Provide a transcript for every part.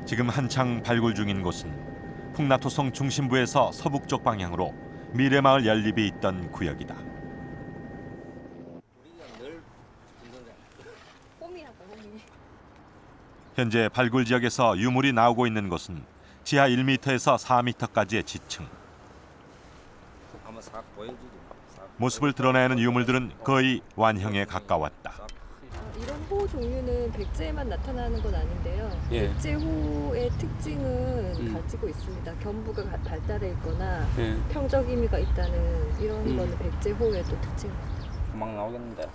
지금 한창 발굴 중인 곳은 풍납토성 중심부에서 서북쪽 방향으로 미래마을 연립이 있던 구역이다. 현재 발굴 지역에서 유물이 나오고 있는 곳은 지하 1m에서 4m까지의 지층. 모습을 드러내는 유물들은 거의 완형에 가까웠다. 이런 호 종류는 백제에만 나타나는 건 아닌데요. 예. 백제호의 특징은 가지고 있습니다. 견부가 발달해 있거나 예. 평적 의미가 있다는 이런 거는 백제호의 또 특징입니다. 막 나오겠는데.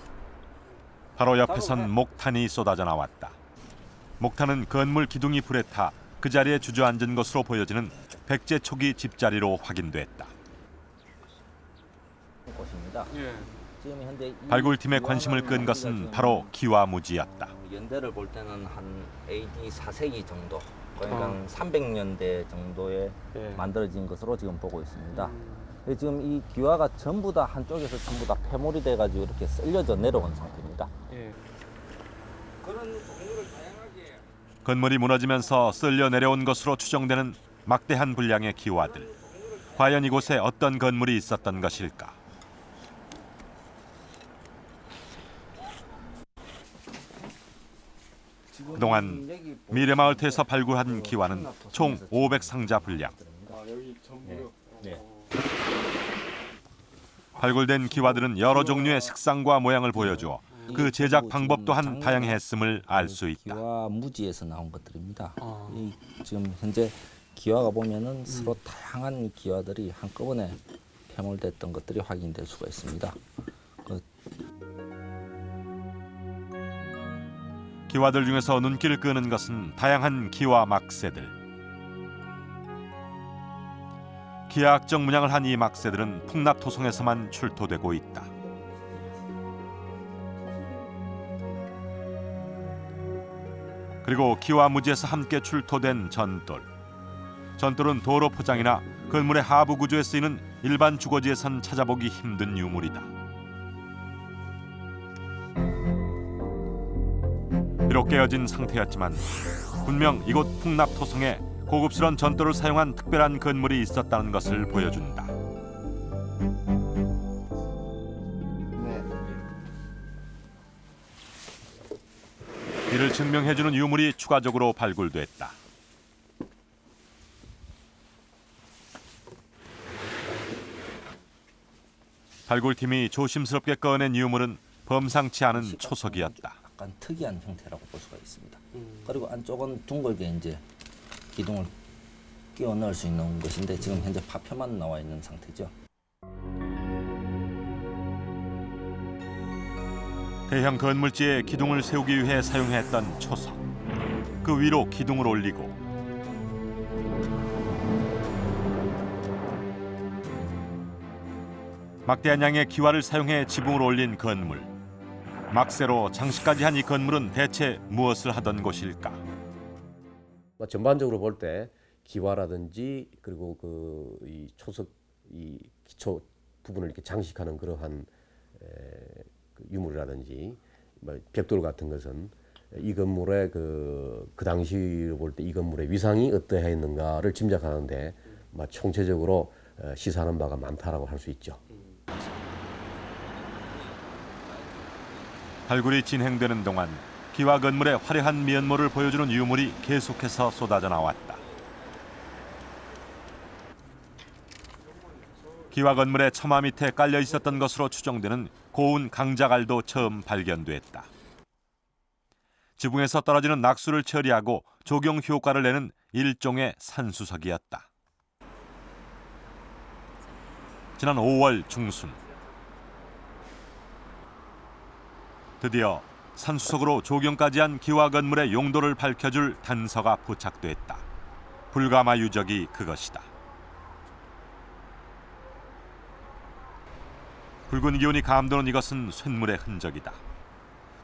바로 옆에선 목탄이 쏟아져 나왔다. 목탄은 건물 기둥이 불에 타 그 자리에 주저앉은 것으로 보여지는 백제 초기 집자리로 확인됐다. 곳입니다. 예. 지금 현재 발굴팀의 관심을 끈 것은 바로 기와무지였다. 연대를 볼 때는 한 AD 4세기 정도, 그러니까 300년대 정도에 예. 만들어진 것으로 지금 보고 있습니다. 지금 이 기와가 전부 다 한쪽에서 전부 다 폐몰이 돼가지고 이렇게 쓸려져 내려온 상태입니다. 예. 그런 동물을 다양하게. 건물이 무너지면서 쓸려 내려온 것으로 추정되는 막대한 분량의 기와들. 과연 이곳에 어떤 건물이 있었던 것일까? 그동안 미래마을터에서 발굴한 기와는 총 500상자 분량. 발굴된 기와들은 여러 종류의 색상과 모양을 보여주어 그 제작 방법 또한 다양했음을 알 수 있다. 기와 무지에서 나온 것들입니다. 지금 현재 기와가 보면은 서로 다양한 기와들이 한꺼번에 폐몰됐던 것들이 확인될 수가 있습니다. 기와들 중에서 눈길을 끄는 것은 다양한 기와 막새들. 기하학적 문양을 한 이 막새들은 풍납토성에서만 출토되고 있다. 그리고 기와 무지에서 함께 출토된 전돌. 전돌은 도로 포장이나 건물의 하부 구조에 쓰이는 일반 주거지에선 찾아보기 힘든 유물이다. 비록 깨어진 상태였지만 분명 이곳 풍납토성에 고급스러운 전돌을 사용한 특별한 건물이 있었다는 것을 보여준다. 이를 증명해주는 유물이 추가적으로 발굴됐다. 발굴팀이 조심스럽게 꺼낸 유물은 범상치 않은 초석이었다. 약간 특이한 형태라고 볼 수가 있습니다. 그리고 안쪽은 둥글게 이제 기둥을 끼워 넣을 수 있는 것인데 지금 현재 파편만 나와 있는 상태죠. 대형 건물지에 기둥을 세우기 위해 사용했던 초석. 그 위로 기둥을 올리고 막대한 양의 기와를 사용해 지붕을 올린 건물. 막새로 장식까지 한 이 건물은 대체 무엇을 하던 곳일까? 전반적으로 볼 때 기와라든지 그리고 이 초석 이 기초 부분을 이렇게 장식하는 그러한 유물이라든지 벽돌 같은 것은 이 건물의 그 당시로 볼 때 이 건물의 위상이 어떠했는가를 짐작하는데 총체적으로 시사하는 바가 많다라고 할 수 있죠. 발굴이 진행되는 동안 기와 건물의 화려한 면모를 보여주는 유물이 계속해서 쏟아져 나왔다. 기와 건물의 처마 밑에 깔려 있었던 것으로 추정되는 고운 강자갈도 처음 발견됐다. 지붕에서 떨어지는 낙수를 처리하고 조경 효과를 내는 일종의 산수석이었다. 지난 5월 중순 드디어 산수석으로 조경까지 한 기와 건물의 용도를 밝혀줄 단서가 포착됐다. 불가마 유적이 그것이다. 붉은 기운이 감도는 이것은 쇳물의 흔적이다.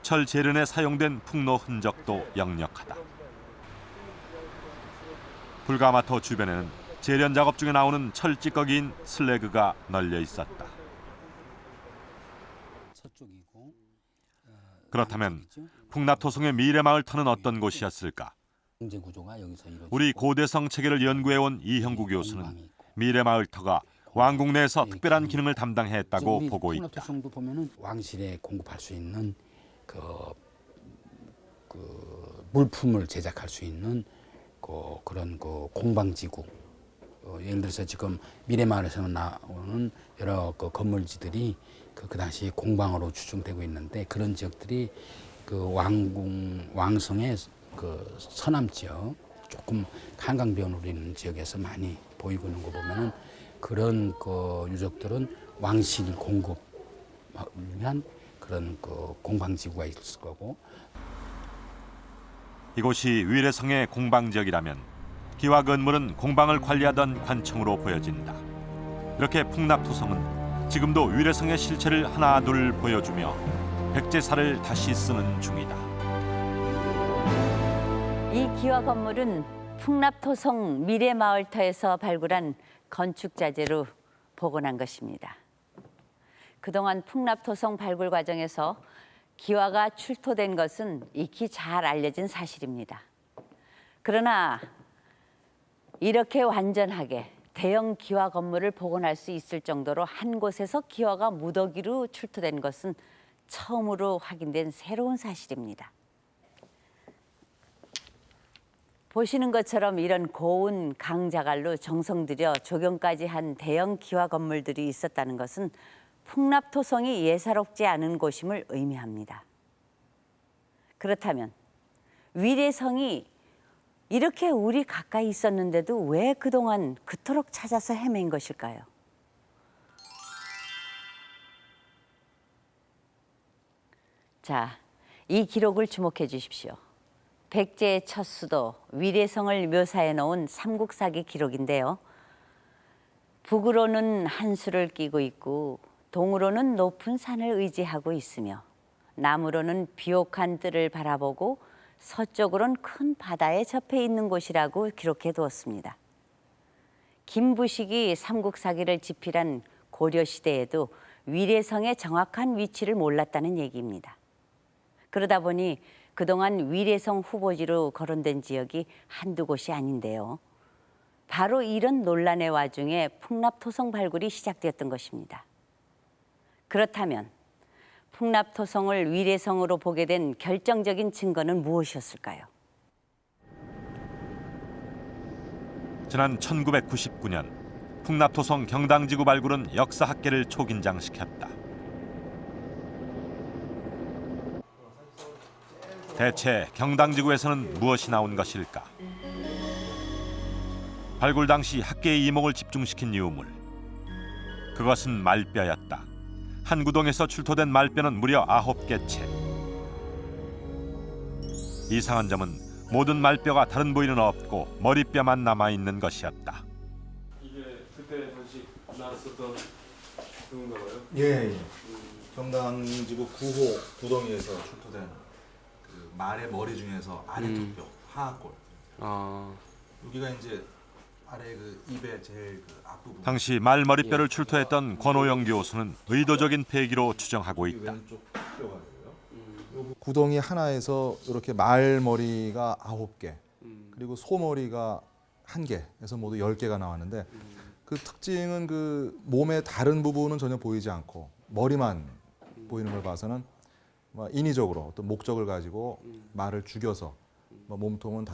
철 재련에 사용된 풍로 흔적도 역력하다. 불가마토 주변에는 재련 작업 중에 나오는 철 찌꺼기인 슬래그가 널려 있었다. 그렇다면 풍납토성의 미래마을 터는 어떤 곳이었을까? 경제 구조가 여기서 이루어지고 우리 고대성 체계를 연구해온 이형구 교수는 공방이 있고. 미래마을터가 왕궁 내에서 특별한 기능을 담당했다고 우리 보고 있다. 풍납토성도 보면은 왕실에 공급할 수 있는 그 물품을 제작할 수 있는 그런 공방지구. 예를 들어서 지금 미래마을에서는 나오는 여러 건물지들이 그 당시 공방으로 추정되고 있는데 그런 지역들이 그 왕성의 그 서남 지역 조금 한강변으로 있는 지역에서 많이 보이고 있는 거 보면은 그런 유적들은 왕실 공급을 위한 그런 공방지구가 있을 거고. 이곳이 위례성의 공방 지역이라면 기와 건물은 공방을 관리하던 관청으로 보여진다. 이렇게 풍납토성은 지금도 위례성의 실체를 하나둘 보여주며 백제사를 다시 쓰는 중이다. 이 기와 건물은 풍납토성 미래마을터에서 발굴한 건축자재로 복원한 것입니다. 그동안 풍납토성 발굴 과정에서 기와가 출토된 것은 익히 잘 알려진 사실입니다. 그러나 이렇게 완전하게 대형 기와 건물을 복원할 수 있을 정도로 한 곳에서 기와가 무더기로 출토된 것은 처음으로 확인된 새로운 사실입니다. 보시는 것처럼 이런 고운 강자갈로 정성 들여 조경까지 한 대형 기와 건물들이 있었다는 것은 풍납토성이 예사롭지 않은 곳임을 의미합니다. 그렇다면 위례성이 이렇게 우리 가까이 있었는데도 왜 그동안 그토록 찾아서 헤맨 것일까요? 자, 이 기록을 주목해 주십시오. 백제의 첫 수도 위례성을 묘사해 놓은 삼국사기 기록인데요. 북으로는 한수를 끼고 있고 동으로는 높은 산을 의지하고 있으며 남으로는 비옥한 뜰을 바라보고 서쪽으로는 큰 바다에 접해 있는 곳이라고 기록해 두었습니다. 김부식이 삼국사기를 집필한 고려시대에도 위례성의 정확한 위치를 몰랐다는 얘기입니다. 그러다 보니 그동안 위례성 후보지로 거론된 지역이 한두 곳이 아닌데요. 바로 이런 논란의 와중에 풍납토성 발굴이 시작되었던 것입니다. 그렇다면 풍납토성을 위례성으로 보게 된 결정적인 증거는 무엇이었을까요? 지난 1999년 풍납토성 경당지구 발굴은 역사학계를 초긴장시켰다. 대체 경당지구에서는 무엇이 나온 것일까? 발굴 당시 학계의 이목을 집중시킨 유물. 그것은 말뼈였다. 한 구덩에서 출토된 말뼈는 무려 9개 채. 이상한 점은 모든 말뼈가 다른 부위는 없고 머리뼈만 남아있는 것이었다. 이게 그때 당시 나왔었던 그건가 봐요? 예. 경당지구 9호 구덩이에서 출토된 그 말의 머리 중에서 아래쪽뼈, 하악골. 여기가 이제 아래 그 입의 제일 그 앞부분. 당시 말 머리뼈를 출토했던 권호영 교수는 의도적인 폐기로 추정하고 있다. 왼쪽 뼈가 구덩이 하나에서 이렇게 말 머리가 9개, 그리고 소 머리가 1개에서 모두 10개가 나왔는데 그 특징은 그 몸의 다른 부분은 전혀 보이지 않고 머리만 보이는 걸 봐서는 인위적으로 어떤 목적을 가지고 말을 죽여서 몸통은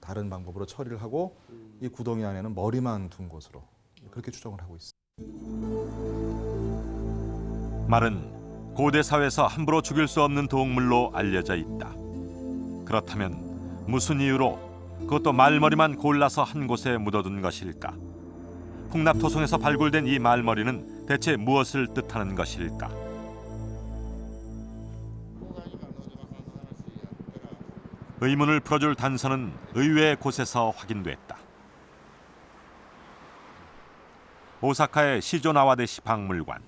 다른 방법으로 처리를 하고 이 구덩이 안에는 머리만 둔 것으로 그렇게 추정을 하고 있습니다. 말은 고대 사회에서 함부로 죽일 수 없는 동물로 알려져 있다. 그렇다면 무슨 이유로 그것도 말머리만 골라서 한 곳에 묻어둔 것일까? 풍납토성에서 발굴된 이 말머리는 대체 무엇을 뜻하는 것일까? 의문을 풀어줄 단서는 의외의 곳에서 확인됐다. 오사카의 시조나와데시 박물관.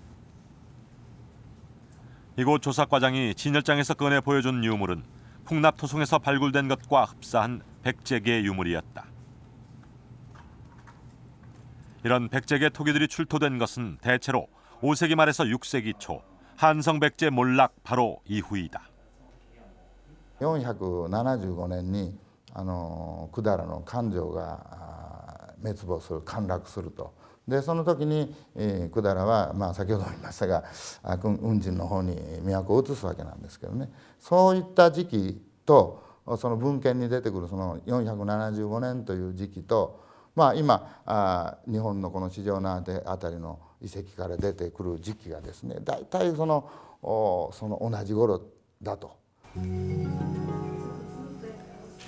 이곳 조사과장이 진열장에서 꺼내 보여준 유물은 풍납토성에서 발굴된 것과 흡사한 백제계 유물이었다. 이런 백제계 토기들이 출토된 것은 대체로 5세기 말에서 6세기 초 한성 백제 몰락 바로 이후이다. 475年に百済の勘定が滅亡する陥落すると。でその時に百済は、先ほども言いましたが運賃の方に都を移すわけなんですけどね、そういった時期とその文献に出てくるその475年という時期と、今日本のこの四条畷あたりの遺跡から出てくる時期がですね、大体その同じ頃だと。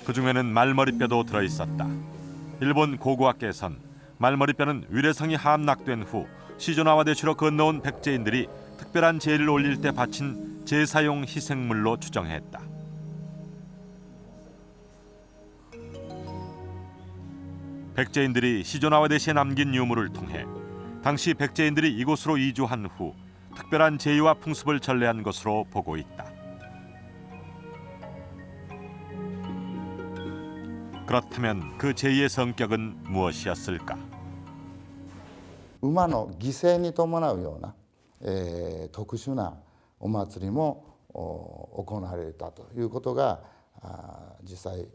그중에는 말머리뼈도 들어있었다. 일본 고고학계에선 말머리뼈는 위례성이 함락된 후 시조나와 대추로 건너온 백제인들이 특별한 제를 올릴 때 바친 제사용 희생물로 추정했다. 백제인들이 시조나와 대시에 남긴 유물을 통해 당시 백제인들이 이곳으로 이주한 후 특별한 제의와 풍습을 전래한 것으로 보고 있다. 그렇다면 그 제의의 성격은 무엇이었을까? 馬の犠牲に伴うような、特殊なお祭りも行われたということが実際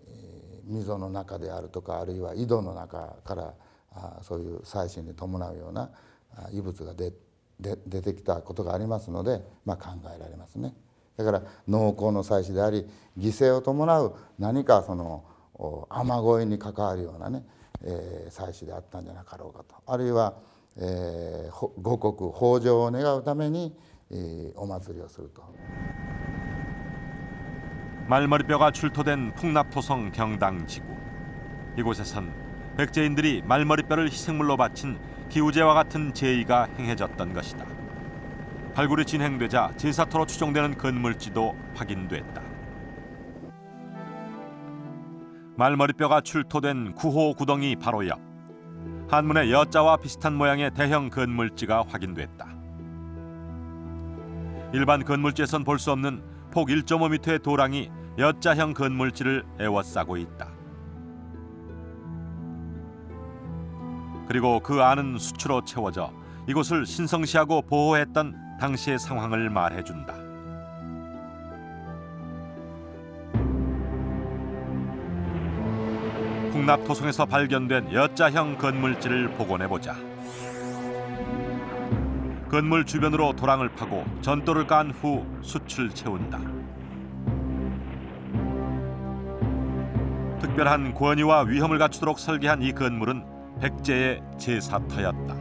溝の中であるとか、あるいは井戸の中からそういう祭祀に伴うような遺物が出てきたことがありますので、考えられますね。だから農耕の祭祀であり、犠牲を伴う何かその雨乞いに関わるようなね、祭祀であったんじゃなかろうかと。あるいは五穀豊穣を願うためにお祭りをすると。 말머리뼈가 출토된 풍납토성 경당지구. 이곳에선 백제인들이 말머리뼈를 희생물로 바친 기우제와 같은 제의가 행해졌던 것이다. 발굴이 진행되자 제사터로 추정되는 건물지도 확인됐다. 말머리뼈가 출토된 구호 구덩이 바로 옆. 한문의 여자와 비슷한 모양의 대형 건물지가 확인됐다. 일반 건물지에선 볼 수 없는 폭 1.5m의 도랑이 여자형 건물지를 에워싸고 있다. 그리고 그 안은 수초로 채워져 이곳을 신성시하고 보호했던 당시의 상황을 말해준다. 풍납토성에서 발견된 여자형 건물지를 복원해보자. 건물 주변으로 도랑을 파고 전도를 깐 후 숯을 채운다. 특별한 권위와 위험을 갖추도록 설계한 이 건물은 백제의 제사터였다.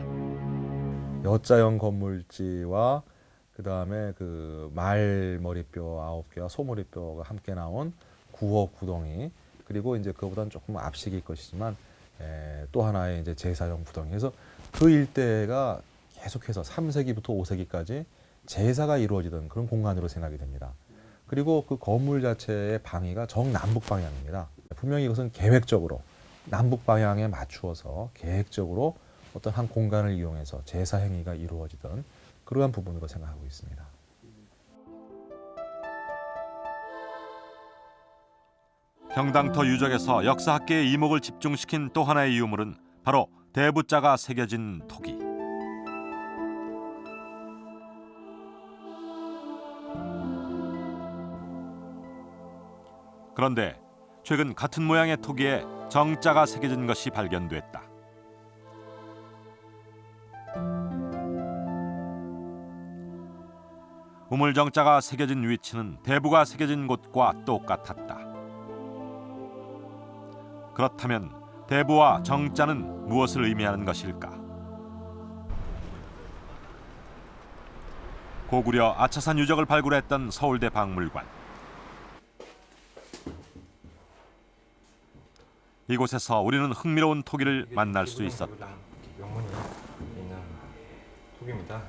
여자형 건물지와 그다음에 그 말머리뼈 9개와 소머리뼈가 함께 나온 구호 구덩이, 그리고 이제 그보다는 조금 앞식일 것이지만 또 하나의 이제 제사용 구덩이에서 그 일대가 계속해서 3세기부터 5세기까지 제사가 이루어지던 그런 공간으로 생각이 됩니다. 그리고 그 건물 자체의 방위가 정남북 방향입니다. 분명히 이것은 계획적으로 남북 방향에 맞추어서 계획적으로 어떤 한 공간을 이용해서 제사 행위가 이루어지던 그러한 부분으로 생각하고 있습니다. 경당터 유적에서 역사학계의 이목을 집중시킨 또 하나의 유물은 바로 대부자가 새겨진 토기. 그런데 최근 같은 모양의 토기에 정자가 새겨진 것이 발견됐다. 우물정자가 새겨진 위치는 대부가 새겨진 곳과 똑같았다. 그렇다면 대부와 정자는 무엇을 의미하는 것일까? 고구려 아차산 유적을 발굴했던 서울대 박물관. 이곳에서 우리는 흥미로운 토기를 만날 수 있었다. 명문이 있는 토기입니다.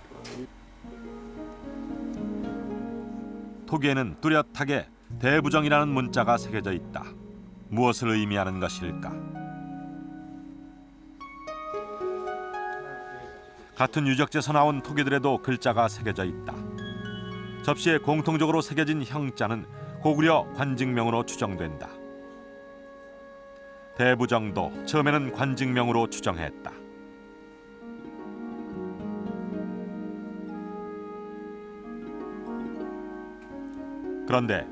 토기에는 뚜렷하게 대부정이라는 문자가 새겨져 있다. 무엇을 의미하는 것일까? 같은 유적지에서 나온 토기들에도 글자가 새겨져 있다. 접시에 공통적으로 새겨진 형자는 고구려 관직명으로 추정된다. 대부정도 처음에는 관직명으로 추정했다. 그런데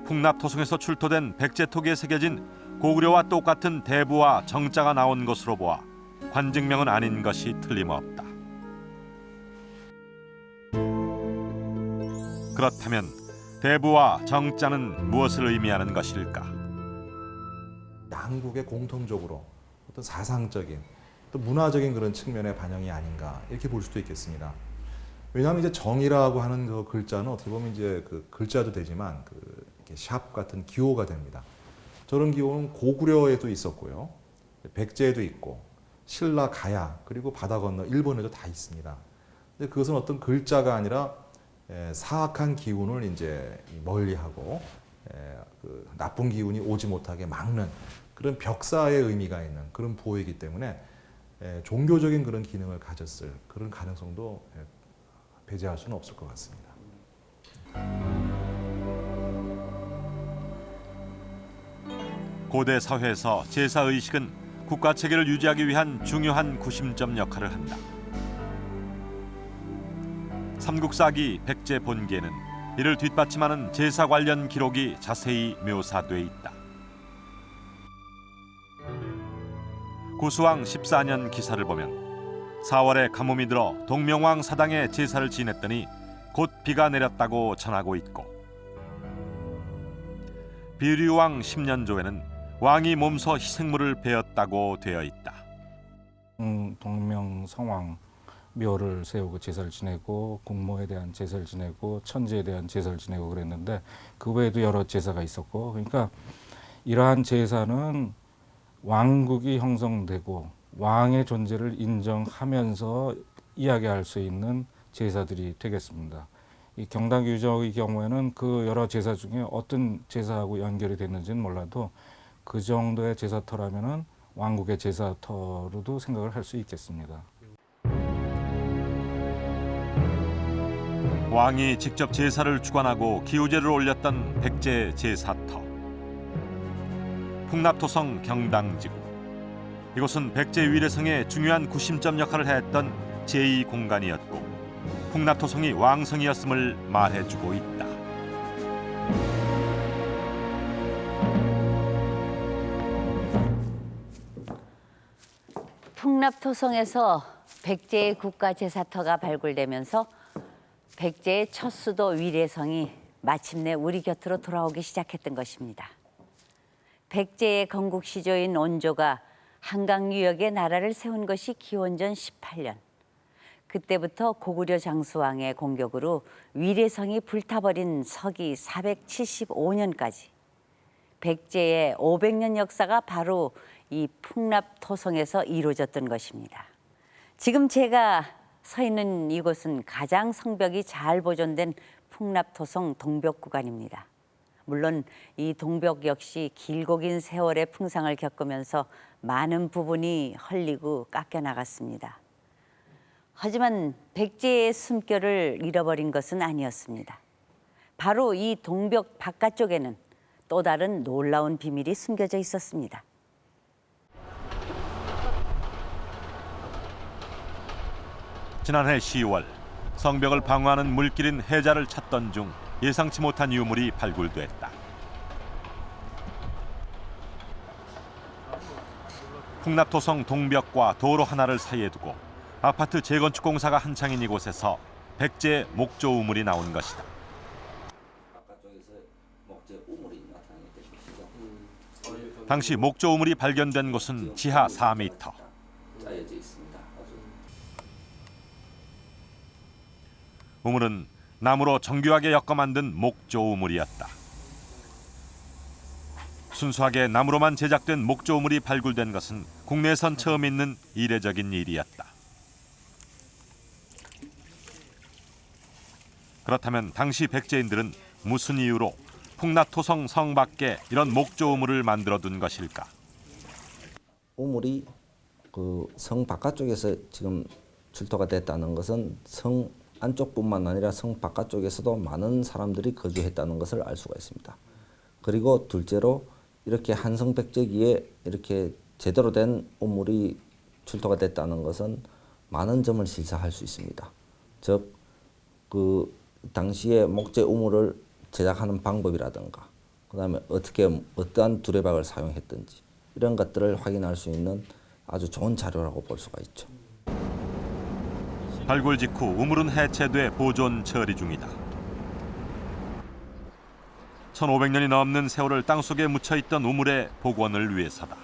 풍납토성에서 출토된 백제 토기에 새겨진 고구려와 똑같은 대부와 정자가 나온 것으로 보아 관증명은 아닌 것이 틀림없다. 그렇다면 대부와 정자는 무엇을 의미하는 것일까? 양국의 공통적으로 어떤 사상적인 또 문화적인 그런 측면의 반영이 아닌가 이렇게 볼 수도 있겠습니다. 왜냐하면 이제 정이라고 하는 그 글자는 어떻게 보면 이제 그 글자도 되지만 그 이렇게 샵 같은 기호가 됩니다. 저런 기호는 고구려에도 있었고요, 백제에도 있고, 신라, 가야, 그리고 바다 건너 일본에도 다 있습니다. 근데 그것은 어떤 글자가 아니라 사악한 기운을 이제 멀리하고 그 나쁜 기운이 오지 못하게 막는 그런 벽사의 의미가 있는 그런 보호이기 때문에 종교적인 그런 기능을 가졌을 그런 가능성도 배제할 수는 없을 것 같습니다. 고대 사회에서 제사 의식은 국가 체계를 유지하기 위한 중요한 구심점 역할을 한다. 삼국사기 백제 본기에는 이를 뒷받침하는 제사 관련 기록이 자세히 묘사돼 있다. 구수왕 14년 기사를 보면 4월에 가뭄이 들어 동명왕 사당에 제사를 지냈더니 곧 비가 내렸다고 전하고 있고, 비류왕 10년조에는 왕이 몸소 희생물을 베었다고 되어 있다. 동명성왕 묘를 세우고 제사를 지내고, 국모에 대한 제사를 지내고, 천지에 대한 제사를 지내고 그랬는데 그 외에도 여러 제사가 있었고, 그러니까 이러한 제사는 왕국이 형성되고 왕의 존재를 인정하면서 이야기할 수 있는 제사들이 되겠습니다. 이 경당유적의 경우에는 그 여러 제사 중에 어떤 제사하고 연결이 됐는지는 몰라도 그 정도의 제사터라면은 왕국의 제사터로도 생각을 할 수 있겠습니다. 왕이 직접 제사를 주관하고 기우제를 올렸던 백제 제사터. 풍납토성 경당지구. 이곳은 백제 위례성의 중요한 구심점 역할을 했던 제2공간이었고 풍납토성이 왕성이었음을 말해주고 있다. 풍납토성에서 백제의 국가제사터가 발굴되면서 백제의 첫 수도 위례성이 마침내 우리 곁으로 돌아오기 시작했던 것입니다. 백제의 건국 시조인 온조가 한강 유역에 나라를 세운 것이 기원전 18년. 그때부터 고구려 장수왕의 공격으로 위례성이 불타버린 서기 475년까지 백제의 500년 역사가 바로 이 풍납토성에서 이루어졌던 것입니다. 지금 제가 서 있는 이곳은 가장 성벽이 잘 보존된 풍납토성 동벽 구간입니다. 물론 이 동벽 역시 길고 긴 세월의 풍상을 겪으면서 많은 부분이 헐리고 깎여 나갔습니다. 하지만 백제의 숨결을 잃어버린 것은 아니었습니다. 바로 이 동벽 바깥쪽에는 또 다른 놀라운 비밀이 숨겨져 있었습니다. 지난해 10월 성벽을 방어하는 물길인 해자를 찾던 중 예상치 못한 유물이 발굴됐다. 풍납토성 동벽과 도로 하나를 사이에 두고 아파트 재건축 공사가 한창인 이곳에서 백제 목조 우물이 나온 것이다. 당시 목조 우물이 발견된 곳은 지하 4m. 우물은 나무로 정교하게 엮어 만든 목조 우물이었다. 순수하게 나무로만 제작된 목조 우물이 발굴된 것은 국내에선 처음 있는 이례적인 일이었다. 그렇다면 당시 백제인들은 무슨 이유로 풍납토성 성 밖에 이런 목조 우물을 만들어둔 것일까? 우물이 그 성 바깥쪽에서 지금 출토가 됐다는 것은 성 안쪽뿐만 아니라 성 바깥쪽에서도 많은 사람들이 거주했다는 것을 알 수가 있습니다. 그리고 둘째로 이렇게 한성 백제기에 이렇게 제대로 된 우물이 출토가 됐다는 것은 많은 점을 실사할 수 있습니다. 즉, 그 당시에 목재 우물을 제작하는 방법이라든가 그다음에 어떠한 두레박을 사용했든지 이런 것들을 확인할 수 있는 아주 좋은 자료라고 볼 수가 있죠. 발굴 직후 우물은 해체돼 보존 처리 중이다. 1500년이 넘는 세월을 땅속에 묻혀있던 우물의 복원을 위해서다.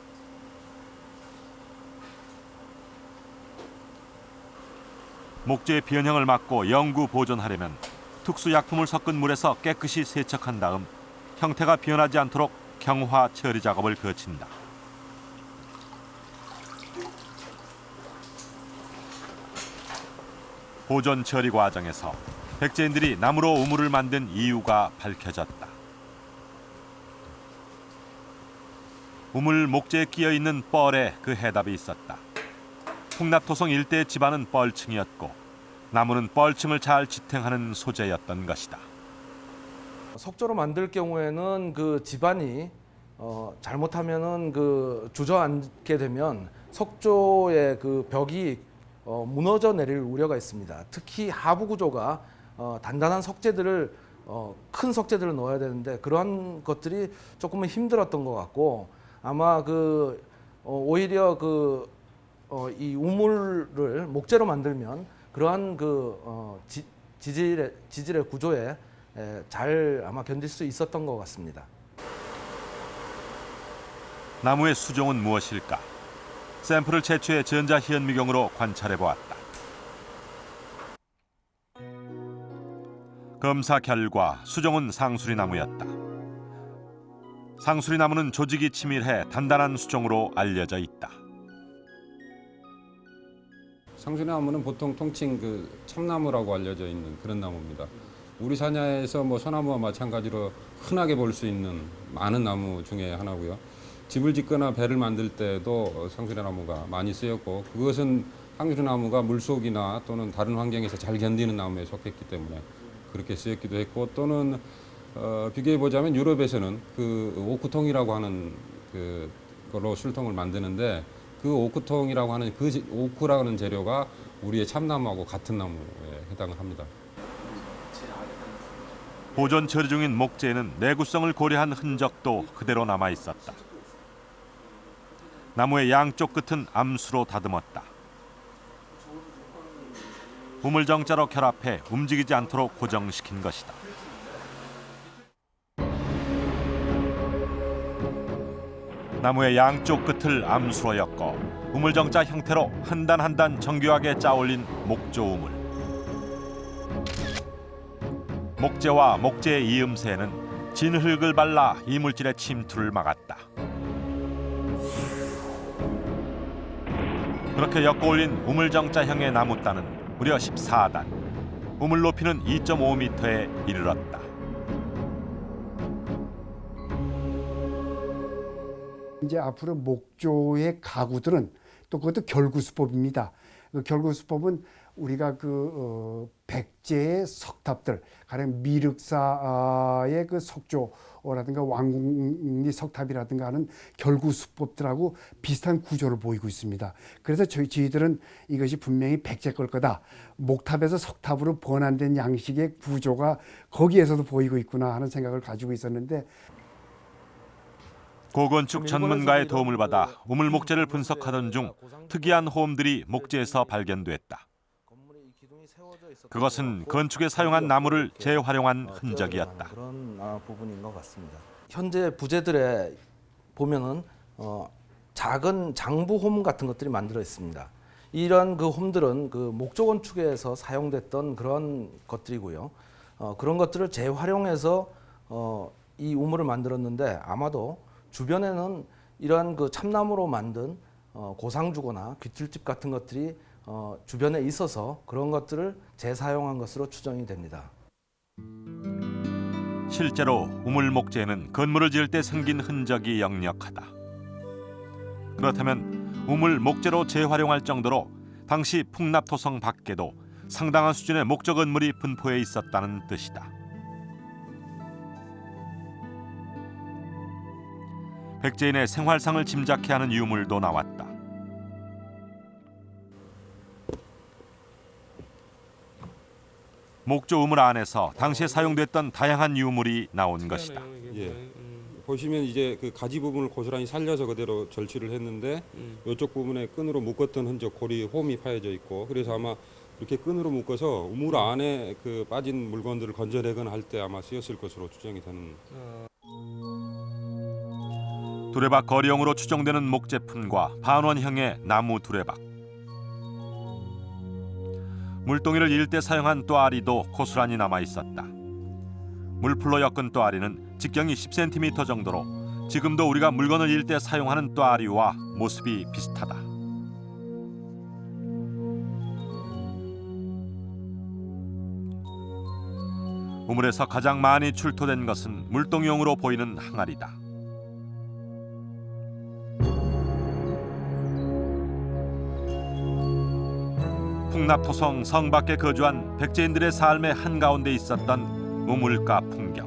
목재의 변형을 막고 영구 보존하려면 특수약품을 섞은 물에서 깨끗이 세척한 다음 형태가 변하지 않도록 경화 처리 작업을 거친다. 보존 처리 과정에서 백제인들이 나무로 우물을 만든 이유가 밝혀졌다. 우물 목재에 끼어 있는 뻘에 그 해답이 있었다. 풍납토성 일대의 집안은 뻘층이었고 나무는 뻘층을 잘 지탱하는 소재였던 것이다. 석조로 만들 경우에는 그 집안이 잘못하면은 그 주저앉게 되면 석조의 그 벽이 무너져 내릴 우려가 있습니다. 특히 하부 구조가 단단한 석재들을 큰 석재들을 넣어야 되는데 그러한 것들이 조금은 힘들었던 것 같고 아마 그 오히려 이 우물을 목재로 만들면 그러한 지질의 구조에 잘 아마 견딜 수 있었던 것 같습니다. 나무의 수종은 무엇일까? 샘플을 채취해 전자현미경으로 관찰해 보았다. 검사 결과 수종은 상수리나무였다. 상수리나무는 조직이 치밀해 단단한 수종으로 알려져 있다. 상수리나무는 보통 통칭 그 참나무라고 알려져 있는 그런 나무입니다. 우리 산야에서 뭐 소나무와 마찬가지로 흔하게 볼 수 있는 많은 나무 중에 하나고요. 집을 짓거나 배를 만들 때도 상수리나무가 많이 쓰였고 그것은 상수리나무가 물속이나 또는 다른 환경에서 잘 견디는 나무에 속했기 때문에 그렇게 쓰였기도 했고 또는 비교해 보자면 유럽에서는 그 오크통이라고 하는 그걸로 술통을 만드는데 그 오크통이라고 하는 그 오크라는 재료가 우리의 참나무하고 같은 나무에 해당을 합니다. 보존 처리 중인 목재에는 내구성을 고려한 흔적도 그대로 남아 있었다. 나무의 양쪽 끝은 암수로 다듬었다. 우물정자로 결합해 움직이지 않도록 고정시킨 것이다. 나무의 양쪽 끝을 암수로 엮어 우물정자 형태로 한 단 한 단 정교하게 짜올린 목조우물. 목재와 목재의 이음새는 진흙을 발라 이물질의 침투를 막았다. 그렇게 엮어 올린 우물정자형의 나무단은 무려 14단, 우물 높이는 2.5m에 이르렀다. 이제 앞으로 목조의 가구들은 또 그것도 결구수법입니다. 그 결구수법은 우리가 백제의 석탑들, 가령 미륵사의 그 석조라든가 왕궁리 석탑이라든가 하는 결구수법들하고 비슷한 구조를 보이고 있습니다. 그래서 저희들은 이것이 분명히 백제 걸 거다. 목탑에서 석탑으로 번안된 양식의 구조가 거기에서도 보이고 있구나 하는 생각을 가지고 있었는데 고건축 전문가의 도움을 받아 우물 목재를 분석하던 중 특이한 호음들이 목재에서 발견됐다. 그것은 건축에 사용한 나무를 재활용한 흔적이었다. 그런 부분인 것 같습니다. 현재 부재들에 보면은 작은 장부홈 같은 것들이 만들어 있습니다. 이런 그 홈들은 그 목조 건축에서 사용됐던 그런 것들이고요. 그런 것들을 재활용해서 이 우물을 만들었는데 아마도 주변에는 이러한 그 참나무로 만든 고상주거나 귀틀집 같은 것들이 주변에 있어서 그런 것들을 재사용한 것으로 추정이 됩니다. 실제로 우물 목재에는 건물을 지을 때 생긴 흔적이 역력하다. 그렇다면 우물 목재로 재활용할 정도로 당시 풍납토성 밖에도 상당한 수준의 목조 건물이 분포해 있었다는 뜻이다. 백제인의 생활상을 짐작케 하는 유물도 나왔다. 목조 우물 안에서 당시에 사용됐던 다양한 유물이 나온 것이다. 예. 보시면 이제 그 가지 부분을 고스란히 살려서 그대로 절취를 했는데 이쪽 부분에 끈으로 묶었던 흔적, 고리 홈이 파여져 있고 그래서 아마 이렇게 끈으로 묶어서 우물 안에 그 빠진 물건들을 건져내거나 할 때 아마 쓰였을 것으로 추정이 되는. 두레박 거리형으로 추정되는 목제품과 반원형의 나무 두레박. 물동이를 일 때 사용한 또아리도 고스란히 남아 있었다. 물풀로 엮은 또아리는 직경이 10cm 정도로 지금도 우리가 물건을 일 때 사용하는 또아리와 모습이 비슷하다. 우물에서 가장 많이 출토된 것은 물동용으로 보이는 항아리다. 풍납토성 성 밖에 거주한 백제인들의 삶의 한가운데 있었던 우물가 풍경.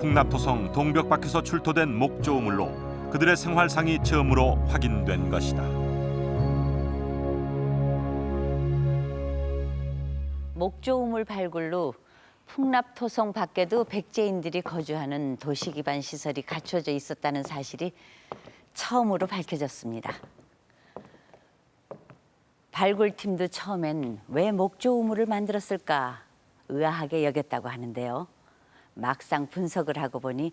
풍납토성 동벽 밖에서 출토된 목조 우물로 그들의 생활상이 처음으로 확인된 것이다. 목조 우물 발굴로 풍납토성 밖에도 백제인들이 거주하는 도시 기반 시설이 갖춰져 있었다는 사실이 처음으로 밝혀졌습니다. 발굴팀도 처음엔 왜 목조 우물을 만들었을까 의아하게 여겼다고 하는데요. 막상 분석을 하고 보니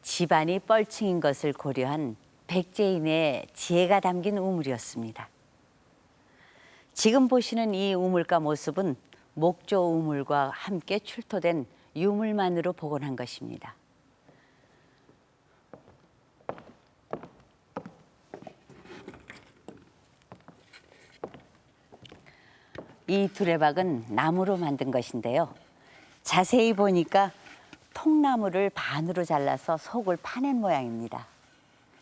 집안이 뻘층인 것을 고려한 백제인의 지혜가 담긴 우물이었습니다. 지금 보시는 이 우물가 모습은 목조 우물과 함께 출토된 유물만으로 복원한 것입니다. 이 두레박은 나무로 만든 것인데요. 자세히 보니까 통나무를 반으로 잘라서 속을 파낸 모양입니다.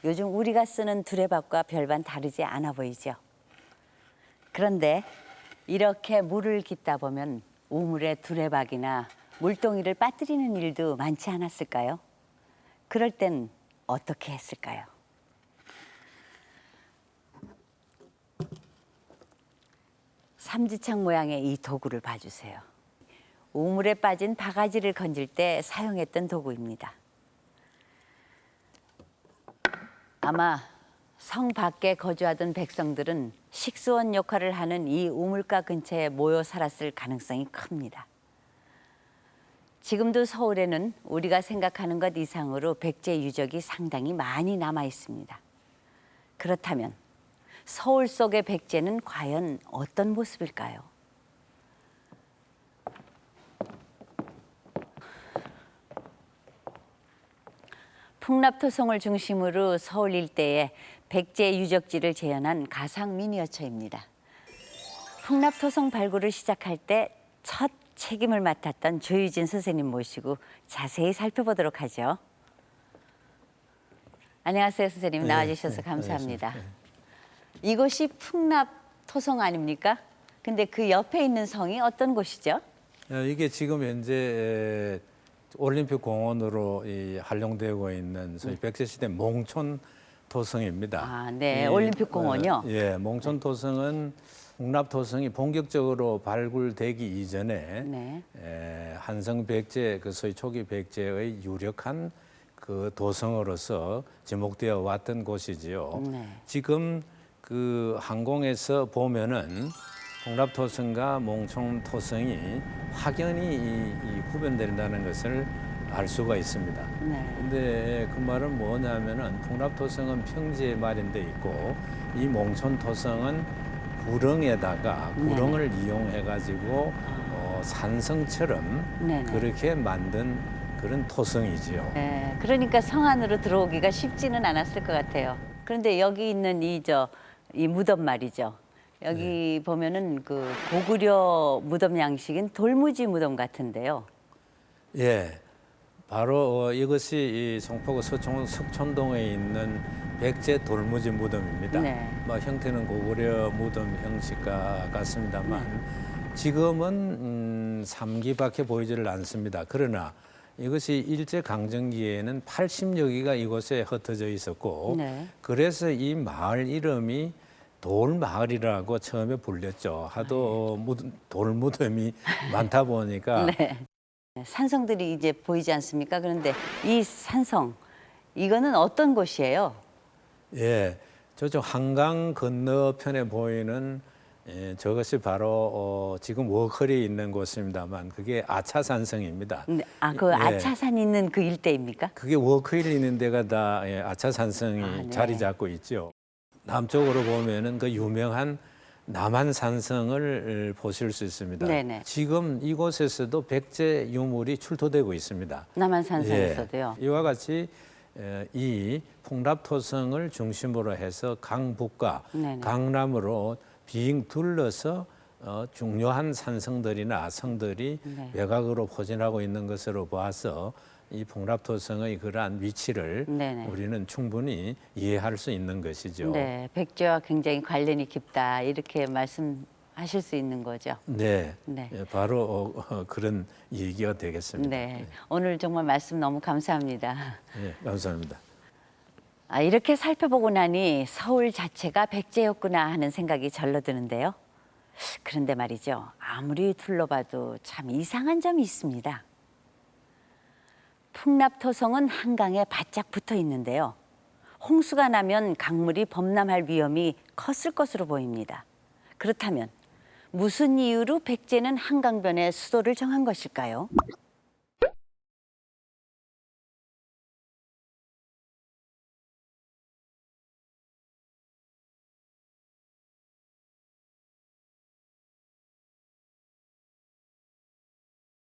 요즘 우리가 쓰는 두레박과 별반 다르지 않아 보이죠? 그런데 이렇게 물을 깃다 보면 우물에 두레박이나 물동이를 빠뜨리는 일도 많지 않았을까요? 그럴 땐 어떻게 했을까요? 삼지창 모양의 이 도구를 봐주세요. 우물에 빠진 바가지를 건질 때 사용했던 도구입니다. 아마 성 밖에 거주하던 백성들은 식수원 역할을 하는 이 우물가 근처에 모여 살았을 가능성이 큽니다. 지금도 서울에는 우리가 생각하는 것 이상으로 백제 유적이 상당히 많이 남아 있습니다. 그렇다면 서울 속의 백제는 과연 어떤 모습일까요? 풍납토성을 중심으로 서울 일대에 백제 유적지를 재현한 가상 미니어처입니다. 풍납토성 발굴을 시작할 때 첫 책임을 맡았던 조유진 선생님 모시고 자세히 살펴보도록 하죠. 안녕하세요, 선생님. 나와주셔서 감사합니다. 이곳이 풍납토성 아닙니까? 근데 그 옆에 있는 성이 어떤 곳이죠? 이게 지금 현재 올림픽 공원으로 활용되고 있는 소위 백제시대 몽촌토성입니다. 아, 네. 올림픽 공원이요? 예, 몽촌토성은 풍납토성이 본격적으로 발굴되기 이전에 네. 한성 백제, 그 소위 초기 백제의 유력한 그 도성으로서 지목되어 왔던 곳이지요. 네. 지금 그 항공에서 보면은 풍납토성과 몽촌토성이 확연히 구분된다는 것을 알 수가 있습니다. 네. 근데 그 말은 뭐냐면은 풍납토성은 평지에 마련돼 있고 이 몽촌토성은 구렁에다가 구렁을 이용해 가지고 산성처럼 네네. 그렇게 만든 그런 토성이지요. 네, 그러니까 성 안으로 들어오기가 쉽지는 않았을 것 같아요. 그런데 여기 있는 이 무덤 말이죠. 여기 보면은 그 고구려 무덤 양식인 돌무지 무덤 같은데요. 예, 바로 이것이 이 송파구 석촌동에 있는 백제 돌무지 무덤입니다. 네. 뭐 형태는 고구려 무덤 형식과 같습니다만 지금은 3기밖에 보이지를 않습니다. 그러나 이것이 일제 강점기에는 80여 기가 이곳에 흩어져 있었고 네. 그래서 이 마을 이름이 돌마을이라고 처음에 불렸죠. 하도 돌무덤이 많다 보니까 네. 산성들이 이제 보이지 않습니까? 그런데 이 산성, 이거는 어떤 곳이에요? 예, 저쪽 한강 건너편에 보이는 저것이 바로 지금 워커리 있는 곳입니다만 그게 아차산성입니다. 그 예. 아차산 있는 그 일대입니까? 그게 워커리 있는 데가 다 아차산성이 네. 자리 잡고 있죠. 남쪽으로 보면은 그 유명한 남한산성을 보실 수 있습니다. 네네. 지금 이곳에서도 백제 유물이 출토되고 있습니다. 남한산성에서도요. 예, 이와 같이 이 풍납토성을 중심으로 해서 강북과 네네. 강남으로 빙 둘러서 중요한 산성들이나 성들이 네. 외곽으로 포진하고 있는 것으로 봐서 이 풍납토성의 그러한 위치를 네네. 우리는 충분히 이해할 수 있는 것이죠. 네, 백제와 굉장히 관련이 깊다 이렇게 말씀하실 수 있는 거죠. 네, 네. 예, 바로 그런 얘기가 되겠습니다. 네, 오늘 정말 말씀 너무 감사합니다. 네, 감사합니다. 이렇게 살펴보고 나니 서울 자체가 백제였구나 하는 생각이 절로 드는데요. 그런데 말이죠, 아무리 둘러봐도 참 이상한 점이 있습니다. 풍납토성은 한강에 바짝 붙어 있는데요. 홍수가 나면 강물이 범람할 위험이 컸을 것으로 보입니다. 그렇다면 무슨 이유로 백제는 한강변에 수도를 정한 것일까요?